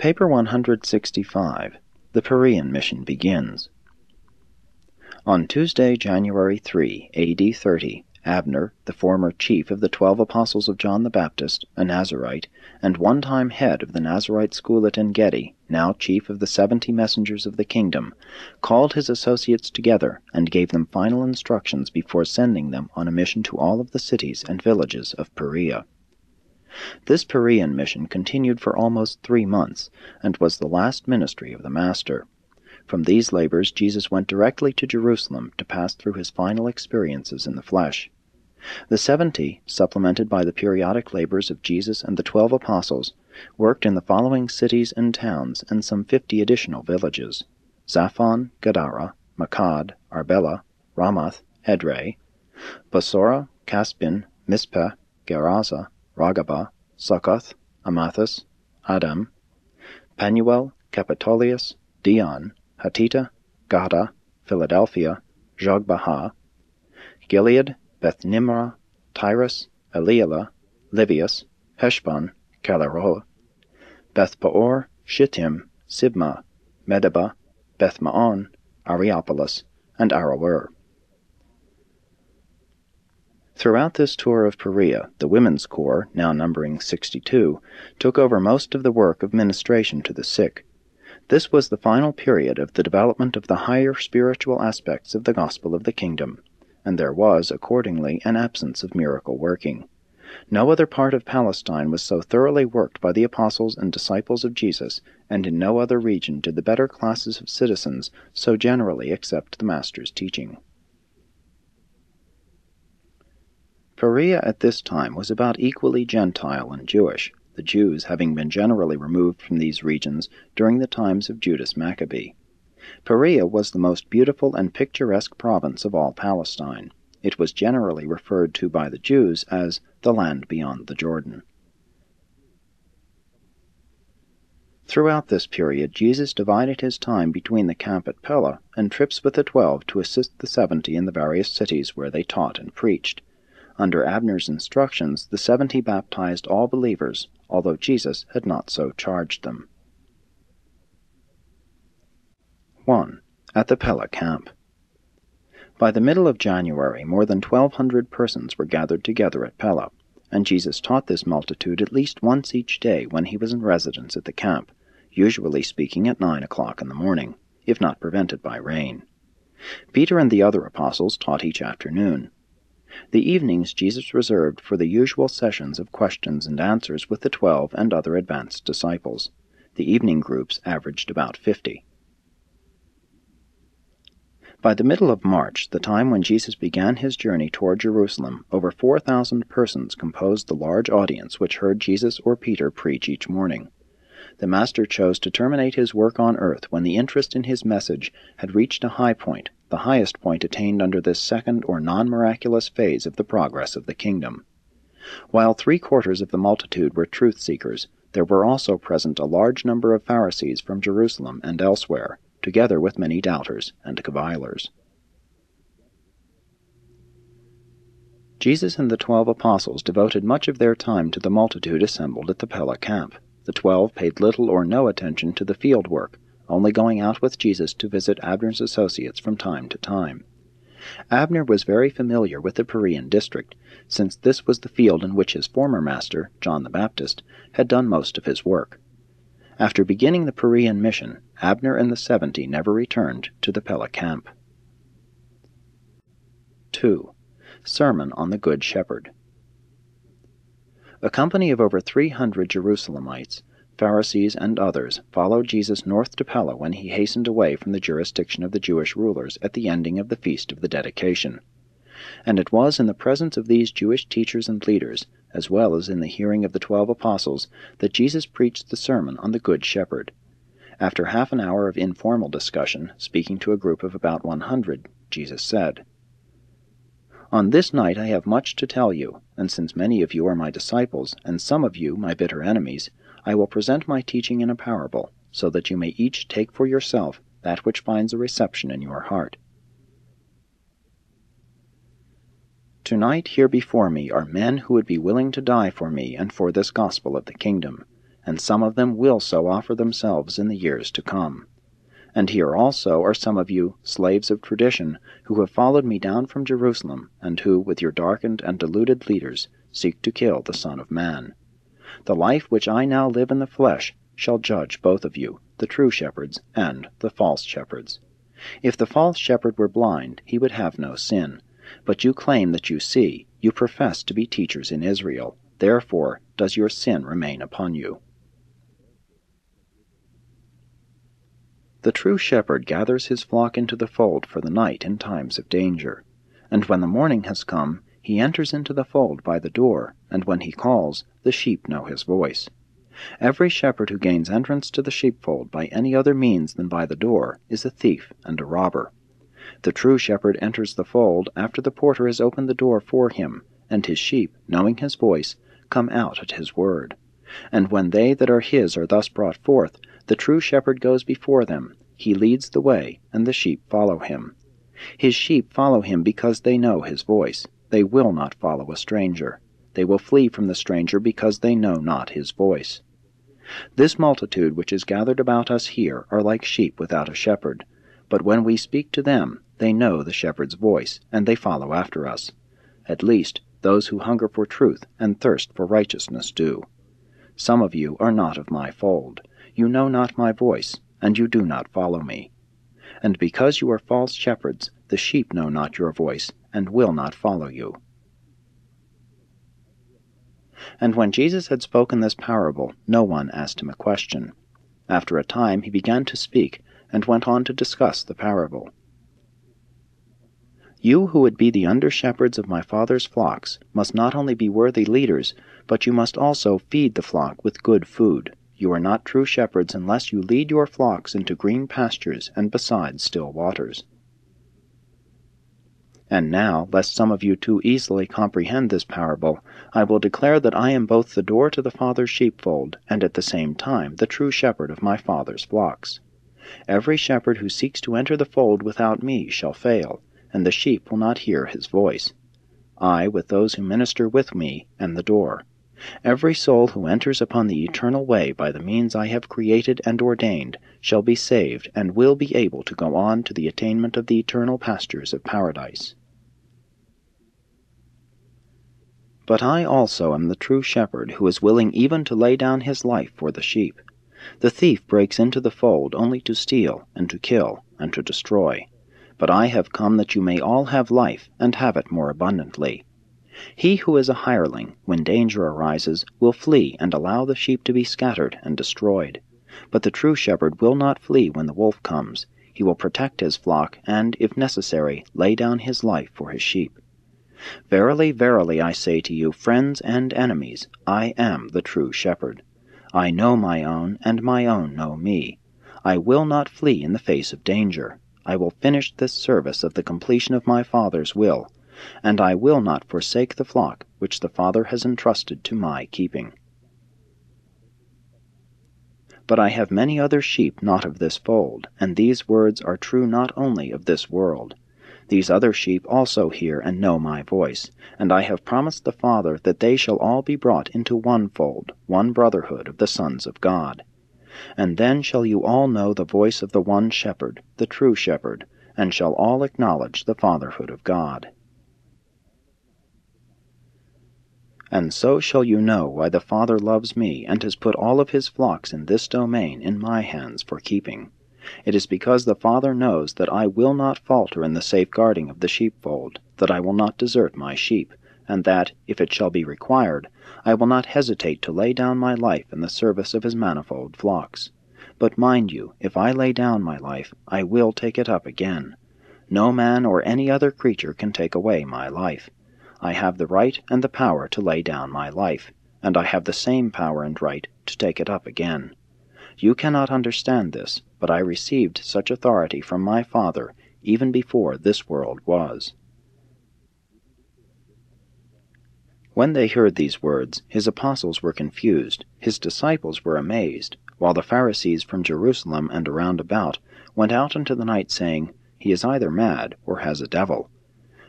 Paper 165. The Perean Mission begins. On Tuesday, January 3, A.D. 30, Abner, the former chief of the 12 apostles of John the Baptist, a Nazarite, and one-time head of the Nazarite school at En-Gedi, now chief of the 70 messengers of the kingdom, called his associates together and gave them final instructions before sending them on a mission to all of the cities and villages of Perea. This Perean mission continued for almost 3 months, and was the last ministry of the Master. From these labors Jesus went directly to Jerusalem to pass through his final experiences in the flesh. The 70, supplemented by the periodic labors of Jesus and the 12 apostles, worked in the following cities and towns and some 50 additional villages: Zaphon, Gadara, Makad, Arbela, Ramath, Edrei, Basora, Caspin, Mizpeh, Geraza, Ragaba, Succoth, Amathus, Adam, Penuel, Capitolius, Dion, Hatita, Gada, Philadelphia, Jogbaha, Gilead, Beth-Nimrah, Tyrus, Eliela, Livius, Heshbon, Caleroh, Beth-Peor, Shittim, Sibmah, Medeba, Beth-Maon, Areopolis, and Aroer. Throughout this tour of Perea, the Women's Corps, now numbering 62, took over most of the work of ministration to the sick. This was the final period of the development of the higher spiritual aspects of the gospel of the kingdom, and there was, accordingly, an absence of miracle working. No other part of Palestine was so thoroughly worked by the apostles and disciples of Jesus, and in no other region did the better classes of citizens so generally accept the Master's teaching. Perea at this time was about equally Gentile and Jewish, the Jews having been generally removed from these regions during the times of Judas Maccabee. Perea was the most beautiful and picturesque province of all Palestine. It was generally referred to by the Jews as the land beyond the Jordan. Throughout this period, Jesus divided his time between the camp at Pella and trips with the 12 to assist the 70 in the various cities where they taught and preached. Under Abner's instructions, the 70 baptized all believers, although Jesus had not so charged them. 1. At the Pella camp. By the middle of January, more than 1,200 persons were gathered together at Pella, and Jesus taught this multitude at least once each day when he was in residence at the camp, usually speaking at 9 o'clock in the morning, if not prevented by rain. Peter and the other apostles taught each afternoon. The evenings Jesus reserved for the usual sessions of questions and answers with the 12 and other advanced disciples. The evening groups averaged about 50. By the middle of March, the time when Jesus began his journey toward Jerusalem, over 4,000 persons composed the large audience which heard Jesus or Peter preach each morning. The Master chose to terminate his work on earth when the interest in his message had reached a high point, the highest point attained under this second or non-miraculous phase of the progress of the kingdom. While 3/4 of the multitude were truth-seekers, there were also present a large number of Pharisees from Jerusalem and elsewhere, together with many doubters and cavilers. Jesus and the 12 apostles devoted much of their time to the multitude assembled at the Pella camp. The 12 paid little or no attention to the field work, only going out with Jesus to visit Abner's associates from time to time. Abner was very familiar with the Perean district, since this was the field in which his former master, John the Baptist, had done most of his work. After beginning the Perean mission, Abner and the 70 never returned to the Pella camp. 2. Sermon on the Good Shepherd. A company of over 300 Jerusalemites, Pharisees, and others followed Jesus north to Pella when he hastened away from the jurisdiction of the Jewish rulers at the ending of the Feast of the Dedication. And it was in the presence of these Jewish teachers and leaders, as well as in the hearing of the 12 apostles, that Jesus preached the Sermon on the Good Shepherd. After half an hour of informal discussion, speaking to a group of about 100, Jesus said, "On this night I have much to tell you, and since many of you are my disciples, and some of you my bitter enemies, I will present my teaching in a parable, so that you may each take for yourself that which finds a reception in your heart. Tonight here before me are men who would be willing to die for me and for this gospel of the kingdom, and some of them will so offer themselves in the years to come. And here also are some of you, slaves of tradition, who have followed me down from Jerusalem, and who, with your darkened and deluded leaders, seek to kill the Son of Man. The life which I now live in the flesh shall judge both of you, the true shepherds and the false shepherds. If the false shepherd were blind, he would have no sin. But you claim that you see, you profess to be teachers in Israel. Therefore does your sin remain upon you. The true shepherd gathers his flock into the fold for the night in times of danger. And when the morning has come, he enters into the fold by the door, and when he calls, the sheep know his voice. Every shepherd who gains entrance to the sheepfold by any other means than by the door is a thief and a robber. The true shepherd enters the fold after the porter has opened the door for him, and his sheep, knowing his voice, come out at his word. And when they that are his are thus brought forth, the true shepherd goes before them, he leads the way, and the sheep follow him. His sheep follow him because they know his voice. They will not follow a stranger. They will flee from the stranger because they know not his voice. This multitude which is gathered about us here are like sheep without a shepherd. But when we speak to them, they know the shepherd's voice, and they follow after us. At least, those who hunger for truth and thirst for righteousness do. Some of you are not of my fold. You know not my voice, and you do not follow me. And because you are false shepherds, the sheep know not your voice, and will not follow you. And when Jesus had spoken this parable, no one asked him a question. After a time he began to speak, and went on to discuss the parable. You who would be the under-shepherds of my Father's flocks must not only be worthy leaders, but you must also feed the flock with good food. You are not true shepherds unless you lead your flocks into green pastures and beside still waters. And now, lest some of you too easily comprehend this parable, I will declare that I am both the door to the Father's sheepfold, and at the same time the true shepherd of my Father's flocks. Every shepherd who seeks to enter the fold without me shall fail, and the sheep will not hear his voice. I, with those who minister with me, am the door. Every soul who enters upon the eternal way by the means I have created and ordained shall be saved and will be able to go on to the attainment of the eternal pastures of paradise. But I also am the true shepherd who is willing even to lay down his life for the sheep. The thief breaks into the fold only to steal and to kill and to destroy. But I have come that you may all have life and have it more abundantly. He who is a hireling, when danger arises, will flee and allow the sheep to be scattered and destroyed. But the true shepherd will not flee when the wolf comes. He will protect his flock and, if necessary, lay down his life for his sheep. Verily, verily, I say to you, friends and enemies, I am the true shepherd. I know my own, and my own know me. I will not flee in the face of danger. I will finish this service of the completion of my Father's will, and I will not forsake the flock which the Father has entrusted to my keeping. But I have many other sheep not of this fold, and these words are true not only of this world. These other sheep also hear and know my voice, and I have promised the Father that they shall all be brought into one fold, one brotherhood of the sons of God. And then shall you all know the voice of the one shepherd, the true shepherd, and shall all acknowledge the fatherhood of God. And so shall you know why the Father loves me, and has put all of his flocks in this domain in my hands for keeping. It is because the Father knows that I will not falter in the safeguarding of the sheepfold, that I will not desert my sheep, and that, if it shall be required, I will not hesitate to lay down my life in the service of his manifold flocks. But mind you, if I lay down my life, I will take it up again. No man or any other creature can take away my life. I have the right and the power to lay down my life, and I have the same power and right to take it up again. You cannot understand this, but I received such authority from my Father even before this world was. When they heard these words, his apostles were confused, his disciples were amazed, while the Pharisees from Jerusalem and around about went out into the night, saying, He is either mad or has a devil.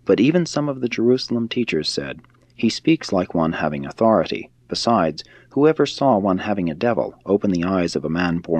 But even some of the Jerusalem teachers said, He speaks like one having authority, Besides, whoever saw one having a devil open the eyes of a man born